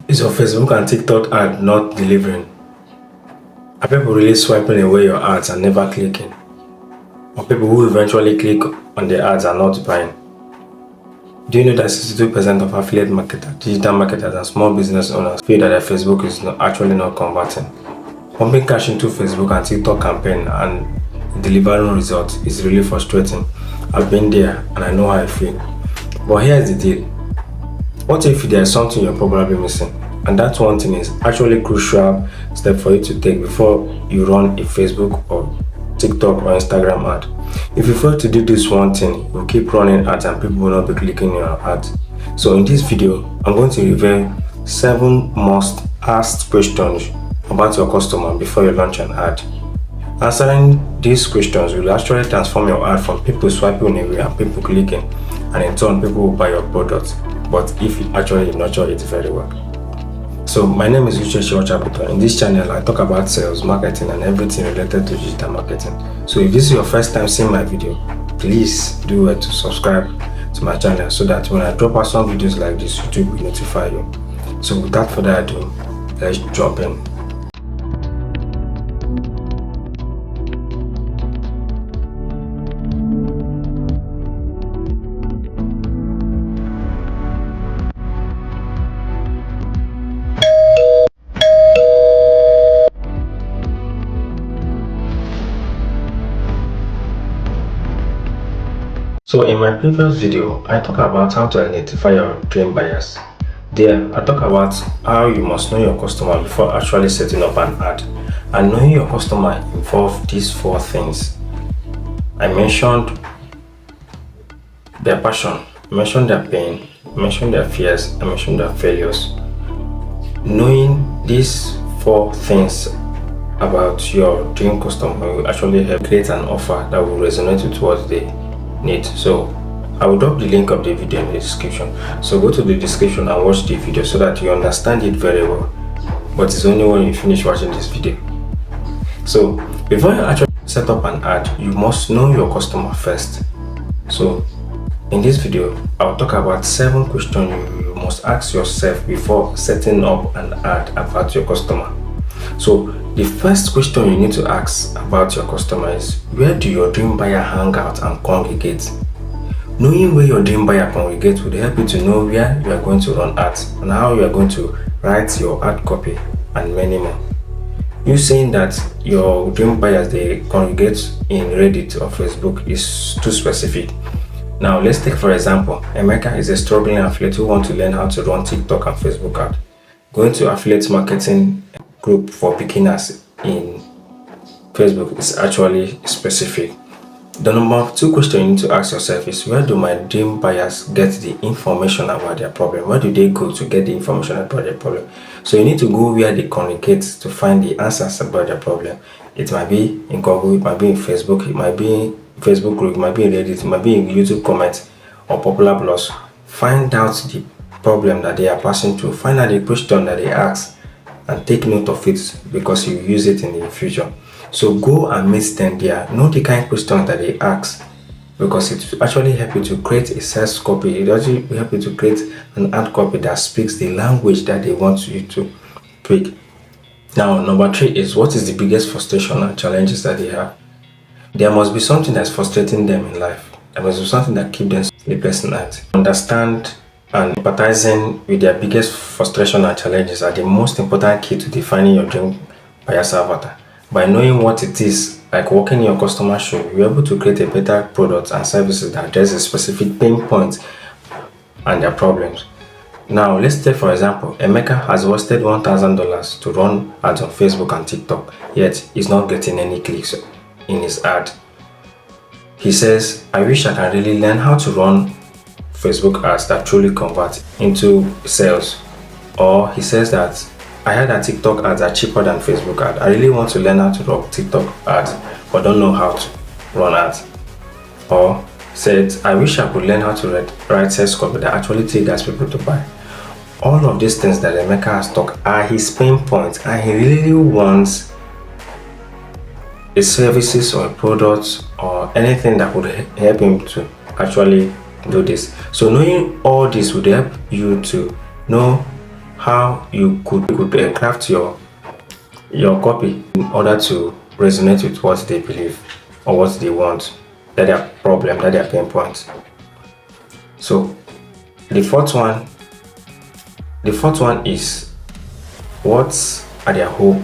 Is your Facebook and TikTok ad not delivering? Are people really swiping away your ads and never clicking? Or people who eventually click on the ads are not buying? Do you know that 62% of affiliate marketers, digital marketers, and small business owners feel that their Facebook is actually not converting? Pumping cash into Facebook and TikTok campaign and delivering results is really frustrating. I've been there and I know how I feel. But here's the deal. What if there's something you're probably missing? And that one thing is actually crucial step for you to take before you run a Facebook or TikTok or Instagram ad. If you fail to do this one thing, you'll keep running ads and people will not be clicking your ads. So in this video, I'm going to reveal 7 most asked questions about your customer before you launch an ad. Answering these questions will actually transform your ad from people swiping away and people clicking, and in turn people will buy your product. But if you actually nurture it very well. So my name is Uche Chiwachabuto. In this channel, I talk about sales, marketing, and everything related to digital marketing. So if this is your first time seeing my video, please do well to subscribe to my channel so that when I drop out some videos like this, YouTube will notify you. So without further ado, let's jump in. So in my previous video, I talked about how to identify your dream buyers. There, I talk about how you must know your customer before actually setting up an ad. And knowing your customer involves these 4 things. I mentioned their passion, I mentioned their pain, I mentioned their fears, I mentioned their failures. Knowing these 4 things about your dream customer will actually help create an offer that will resonate with what they need. So I will drop the link of the video in the description. So go to the description and watch the video so that you understand it very well. But it's only when you finish watching this video. So before you actually set up an ad, you must know your customer first. So in this video, I'll talk about 7 questions you must ask yourself before setting up an ad about your customer. So the first question you need to ask about your customer is, where do your dream buyer hang out and congregate? Knowing where your dream buyer congregates will help you to know where you are going to run ads and how you are going to write your ad copy and many more. You saying that your dream buyers they congregate in Reddit or Facebook is too specific. Now let's take for example, Emeka is a struggling affiliate who wants to learn how to run TikTok and Facebook ad. Going to affiliate marketing group for beginners in Facebook is actually specific. The number 2 question you need to ask yourself is, where do my dream buyers get the information about their problem? Where do they go to get the information about their problem? So you need to go where they congregate to find the answers about their problem. It might be in Google, it might be in Facebook, it might be in Facebook group, it might be in Reddit, it might be in YouTube comments or popular blogs. Find out the problem that they are passing through. Find out the question that they ask and take note of it because you use it in the future. So go and meet them there. Know the kind of questions that they ask because it will actually help you to create a sales copy. It actually will help you to create an ad copy that speaks the language that they want you to speak. Now, number 3 is, what is the biggest frustration and challenges that they have? There must be something that's frustrating them in life. There must be something that keeps them sleepless at night. Understand and empathizing with their biggest frustration and challenges are the most important key to defining your dream buyer's avatar. By knowing what it is, like working in your customer show, you're able to create a better product and services that address a specific pain points and their problems. Now, let's take for example, Emeka has wasted $1,000 to run ads on Facebook and TikTok, yet he's not getting any clicks in his ad. He says, I wish I can really learn how to run Facebook ads that truly convert into sales. Or he says that I heard that TikTok ads are cheaper than Facebook ads. I really want to learn how to run TikTok ads but don't know how to run ads. Or said, I wish I could learn how to write sales copy that actually triggers people to buy. All of these things that Emeka has talked are his pain points, and he really wants a services or a product or anything that would help him to actually do this. So knowing all this would help you to know how you could craft your copy in order to resonate with what they believe or what they want, that their problem, that their pain points. So the fourth one is, what are their hope,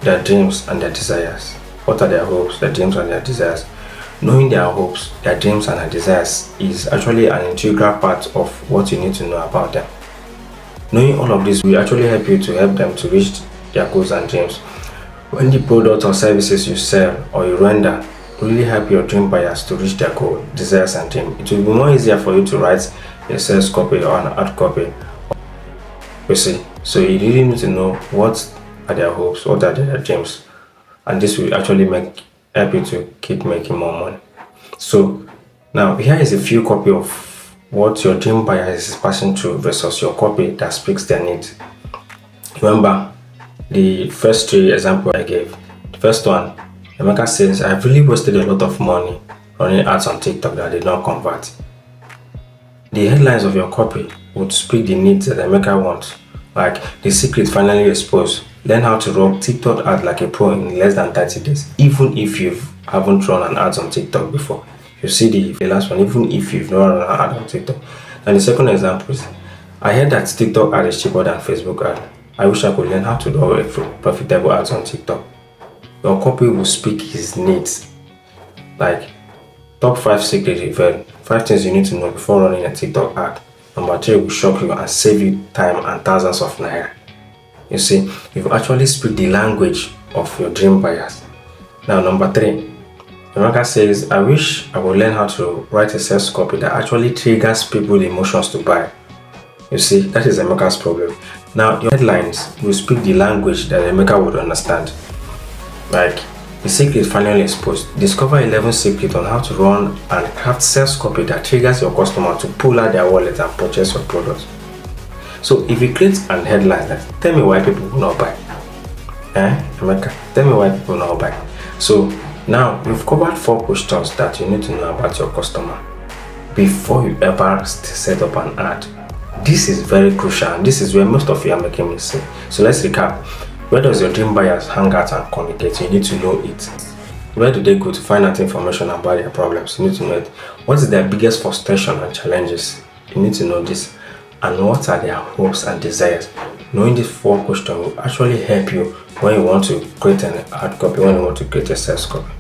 their dreams and their desires? What are their hopes, their dreams and their desires? Knowing their hopes, their dreams and their desires is actually an integral part of what you need to know about them. Knowing all of this will actually help you to help them to reach their goals and dreams. When the product or services you sell or you render really help your dream buyers to reach their goal, desires and dreams, it will be more easier for you to write a sales copy or an ad copy. You see, so you really need to know what are their hopes, what are their dreams, and this will actually help you to keep making more money. So now here is a few copy of what your dream buyer is passing through versus your copy that speaks their needs. Remember the first three examples I gave. The first one, Emeka says, I've really wasted a lot of money running ads on TikTok that did not convert. The headlines of your copy would speak the needs that Emeka wants, like the secret finally exposed. Learn how to run TikTok ad like a pro in less than 30 days, even if you haven't run an ad on TikTok before. You see the last one, even if you've not run an ad on TikTok. And the second example is, I heard that TikTok ad is cheaper than Facebook ad. I wish I could learn how to do profitable ads on TikTok. Your copy will speak his needs, like top 5 secrets, 5 things you need to know before running a TikTok ad. Number 3 will shock you and save you time and thousands of naira. You see, you actually speak the language of your dream buyers. Now, number 3, Emeka says, I wish I would learn how to write a sales copy that actually triggers people's emotions to buy. You see, that is Emeka's problem. Now, your headlines will speak the language that Emeka would understand. Like, the secret finally exposed. Discover 11 secrets on how to run and craft sales copy that triggers your customer to pull out their wallet and purchase your product. So if you create an headline like, tell me why people will not buy. Emeka, tell me why people will not buy. So now you've covered 4 questions that you need to know about your customer before you ever set up an ad. This is very crucial, and this is where most of you are making mistakes. So let's recap. Where does your dream buyers hang out and communicate? You need to know it. Where do they go to find out information about their problems? You need to know it. What is their biggest frustration and challenges? You need to know this. And what are their hopes and desires? Knowing these 4 questions will actually help you when you want to create an ad copy, when you want to create a sales copy.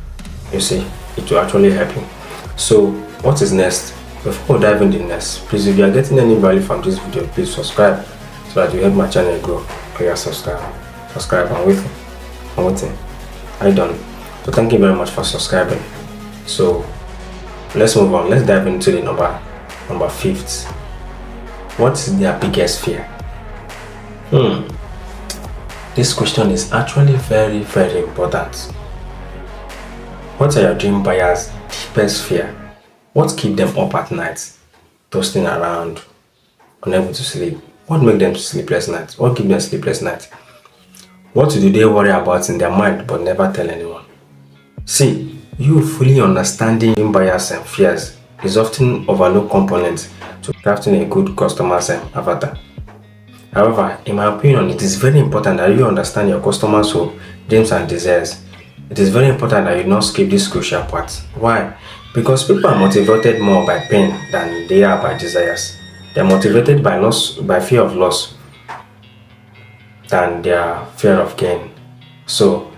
You see, it will actually help you. So what is next? Before we dive into the next, please, if you are getting any value from this video, please subscribe so that you help my channel grow. Please subscribe and waiting. Are you done? So thank you very much for subscribing. So let's move on. Let's dive into the number 5th. What is their biggest fear? This question is actually very, very important. What are your dream buyers' deepest fear? What keeps them up at night, tossing around, unable to sleep? What makes them sleepless nights? What gives them sleepless nights? What do they worry about in their mind but never tell anyone? See, you fully understanding dream buyers and fears is often overlooked component to crafting a good customer's avatar. However, in my opinion, it is very important that you understand your customers' hope, dreams and desires. It is very important that you not skip this crucial part. Why? Because people are motivated more by pain than they are by desires. They are motivated by fear of loss than their fear of gain. So,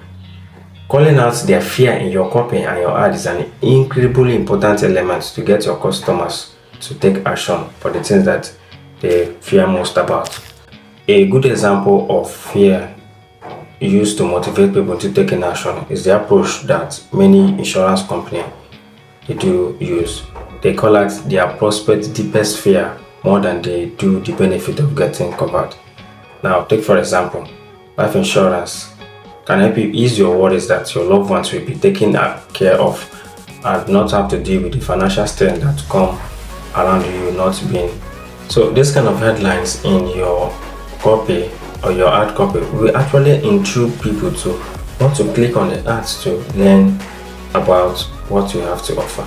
calling out their fear in your copy and your ad is an incredibly important element to get your customers to take action for the things that they fear most about. A good example of fear used to motivate people to take action is the approach that many insurance companies do use. They call it their prospect's deepest fear more than they do the benefit of getting covered. Now, take for example, life insurance can help you ease your worries that your loved ones will be taken care of and not have to deal with the financial strain that come around you not being. So this kind of headlines in your copy or your ad copy will actually intrigue people to want to click on the ads to learn about what you have to offer.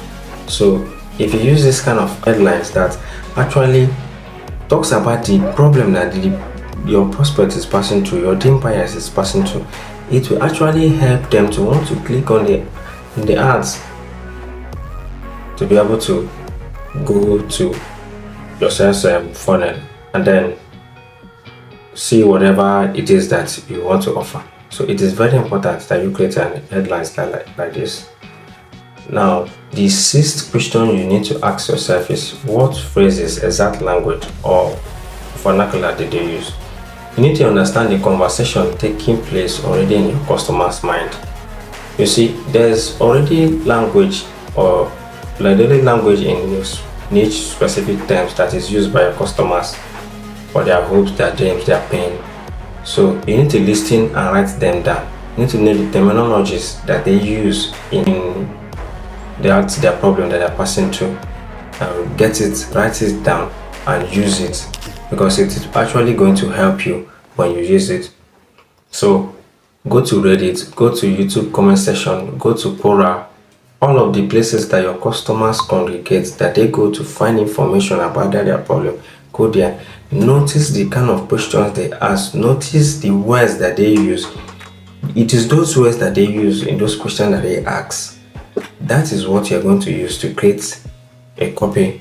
So if you use this kind of headlines that actually talks about the problem that your prospect is passing through, your dream buyers is passing through. It will actually help them to want to click on the ads to be able to go to your sales funnel and then see whatever it is that you want to offer. So it is very important that you create an headlines like this. Now, the sixth question you need to ask yourself is, what phrases, exact language, or vernacular did they use? You need to understand the conversation taking place already in your customer's mind. You see, there's already language or language in niche specific terms that is used by your customers for their hopes, their dreams, their pain. So you need to listen and write them down. You need to know the terminologies that they use in their problem that they're passing through. Get it, write it down, and use it, because it is actually going to help you when you use it. So go to Reddit, go to YouTube comment section, go to Quora, all of the places that your customers congregate, that they go to find information about their problem. Go there. Notice the kind of questions they ask. Notice the words that they use. It is those words that they use in those questions that they ask. That is what you're going to use to create a copy,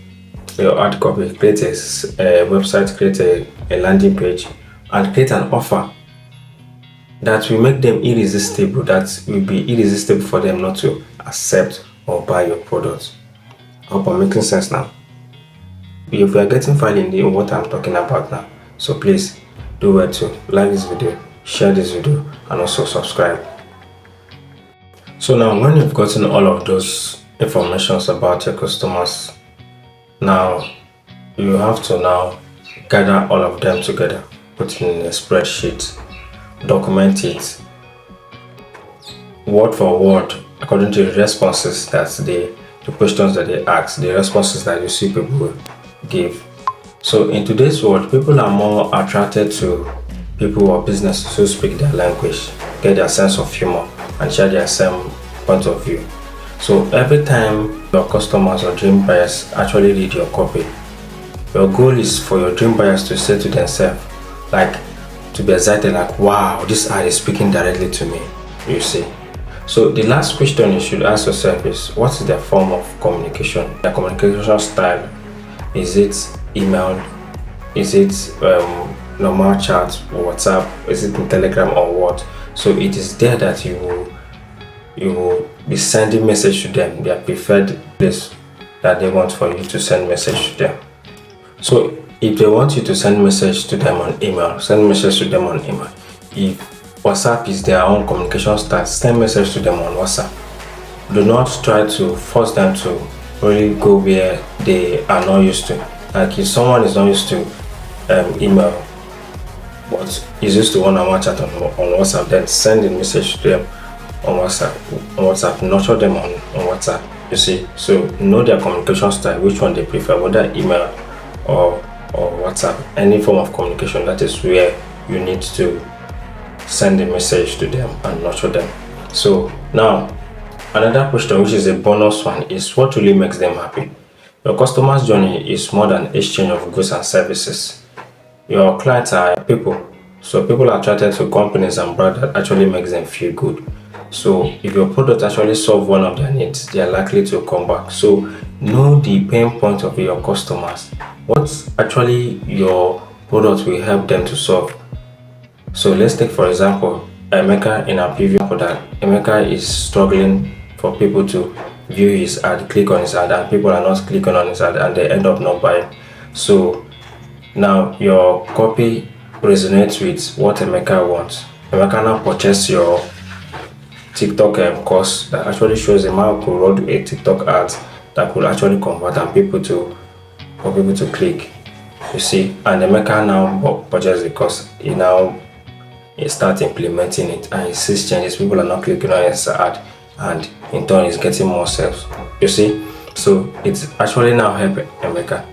your ad copy, create a website, create a landing page, and create an offer that will make them irresistible, that will be irresistible for them not to accept or buy your product. I hope I'm making sense now. If you are getting value in what I'm talking about now, so please do well to like this video, share this video, and also subscribe. So now, when you've gotten all of those informations about your customers, now you have to now gather all of them together, put it in a spreadsheet, document it word for word according to the responses that the questions that they ask, the responses that you see people give. So in today's world, people are more attracted to people or businesses who speak their language, get their sense of humor, and share their same point of view. So every time your customers or dream buyers actually read your copy, your goal is for your dream buyers to say to themselves, like, to be excited, like, wow, this ad is speaking directly to me, you see. So the last question you should ask yourself is, what is their form of communication, their communication style? Is it email? Is it normal chat or WhatsApp? Is it in Telegram or what? So it is there that you will be sending message to them, their preferred place that they want for you to send message to them. So if they want you to send message to them on email, send message to them on email. If WhatsApp is their own communication style, send message to them on WhatsApp. Do not try to force them to really go where they are not used to. Like if someone is not used to email, but is used to one-on-one chat on WhatsApp, then send a message to them on WhatsApp, nurture them on WhatsApp, you see. So know their communication style, which one they prefer, whether email or WhatsApp, any form of communication. That is where you need to send a message to them and nurture them. So now, another question, which is a bonus one, is what really makes them happy? Your customer's journey is more than exchange of goods and services. Your clients are people, so people are attracted to companies and brands that actually makes them feel good. So if your product actually solve one of their needs, they are likely to come back. So know the pain point of your customers. What actually your product will help them to solve. So let's take for example Emeka in our previous product. Emeka is struggling for people to view his ad, click on his ad, and people are not clicking on his ad and they end up not buying. So now your copy resonates with what Emeka wants. Emeka now purchase your TikTok course that actually shows him how to run a TikTok ad that could actually convert and for people to click, you see. And Emeka now purchase the course. He starts implementing it and he sees changes. People are not clicking on his ad, and in turn he's getting more sales, you see. So it's actually now helping Emeka,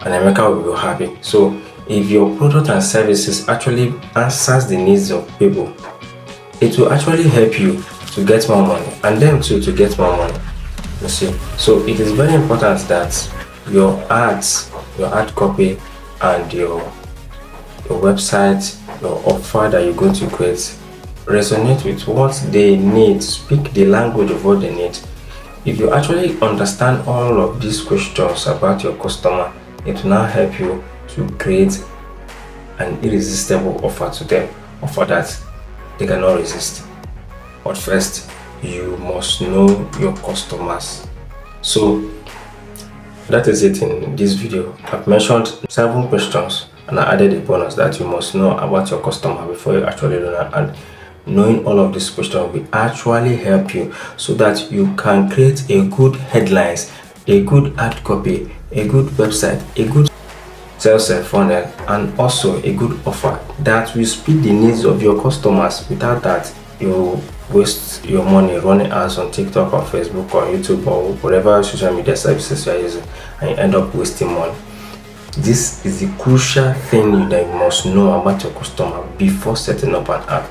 and Emeka will be happy. So if your product and services actually answers the needs of people, it will actually help you to get more money, and them too to get more money, you see. So it is very important that your ads, your ad copy and your website, your offer that you're going to create resonate with what they need, speak the language of what they need. If you actually understand all of these questions about your customer, it will now help you to create an irresistible offer to them, offer that they cannot resist. But first, you must know your customers. So that is it in this video. I've mentioned 7 questions and I added a bonus that you must know about your customer before you actually do that. And knowing all of these questions will actually help you so that you can create a good headlines, a good ad copy, a good website, a good sales funnel, and also a good offer that will speak the needs of your customers. Without that, you waste your money running ads on TikTok or Facebook or YouTube or whatever social media services you are using, and you end up wasting money. This is the crucial thing that you must know about your customer before setting up an ad.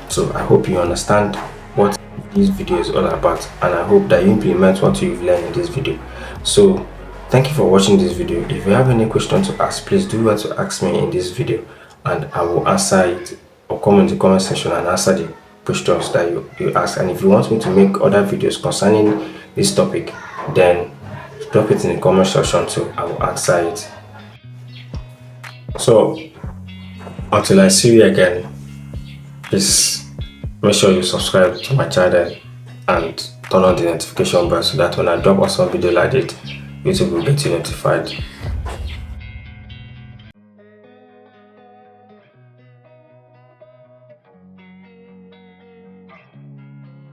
So I hope you understand what this video is all about, and I hope that you implement what you've learned in this video. So thank you for watching this video. If you have any questions to ask, please do what to ask me in this video, and I will answer it, or come in the comment section and answer the questions that you ask. And if you want me to make other videos concerning this topic, then drop it in the comment section too. I will answer it. So until I see you again, please make sure you subscribe to my channel and turn on the notification bell so that when I drop awesome video like it, YouTube will get you notified.